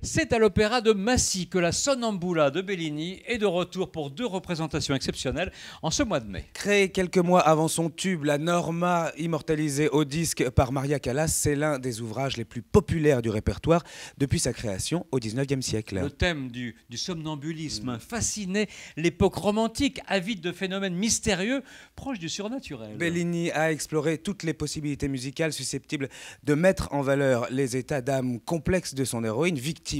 C'est à l'Opéra de Massy que la Sonnambula de Bellini est de retour pour 2 représentations exceptionnelles en ce mois de mai. Créée quelques mois avant son tube, la Norma, immortalisée au disque par Maria Callas, c'est l'un des ouvrages les plus populaires du répertoire depuis sa création au XIXe siècle. Le thème du somnambulisme fascinait l'époque romantique, avide de phénomènes mystérieux proches du surnaturel. Bellini a exploré toutes les possibilités musicales susceptibles de mettre en valeur les états d'âme complexes de son héroïne, victime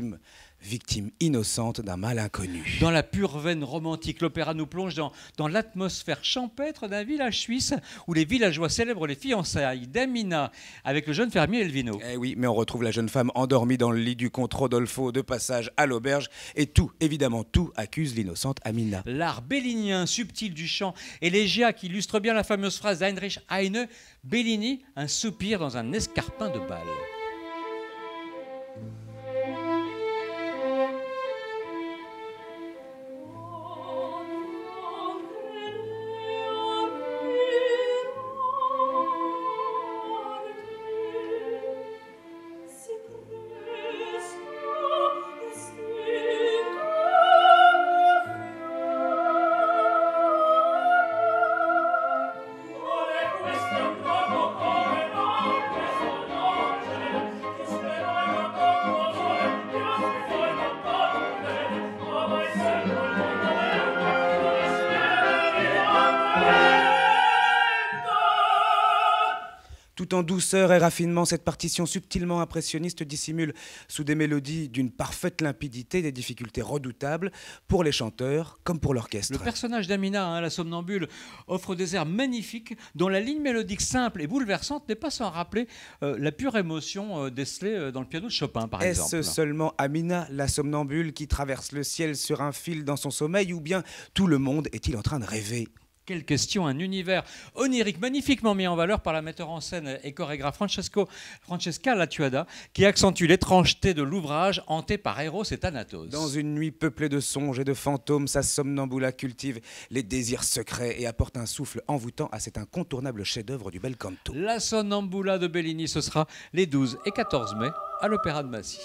innocente d'un mal inconnu. Dans la pure veine romantique, l'opéra nous plonge dans l'atmosphère champêtre d'un village suisse où les villageois célèbrent les fiançailles d'Amina avec le jeune fermier Elvino. Eh oui, mais on retrouve la jeune femme endormie dans le lit du comte Rodolfo de passage à l'auberge et tout, évidemment tout, accuse l'innocente Amina. L'art bellinien subtil du chant et l'élégiaque qui illustre bien la fameuse phrase d'Heinrich Heine, Bellini, un soupir dans un escarpin de bal. Tout en douceur et raffinement, cette partition subtilement impressionniste dissimule sous des mélodies d'une parfaite limpidité des difficultés redoutables pour les chanteurs comme pour l'orchestre. Le personnage d'Amina, la somnambule, offre des airs magnifiques dont la ligne mélodique simple et bouleversante n'est pas sans rappeler la pure émotion décelée dans le piano de Chopin, par exemple. Est-ce seulement Amina, la somnambule, qui traverse le ciel sur un fil dans son sommeil, ou bien tout le monde est-il en train de rêver ? Quelle question, un univers onirique magnifiquement mis en valeur par la metteur en scène et chorégraphe Francesca Lattuada, qui accentue l'étrangeté de l'ouvrage hanté par Eros et Thanatos. Dans une nuit peuplée de songes et de fantômes, sa somnambula cultive les désirs secrets et apporte un souffle envoûtant à cet incontournable chef-d'œuvre du bel canto. La Sonnambula de Bellini, ce sera les 12 et 14 mai à l'Opéra de Massy.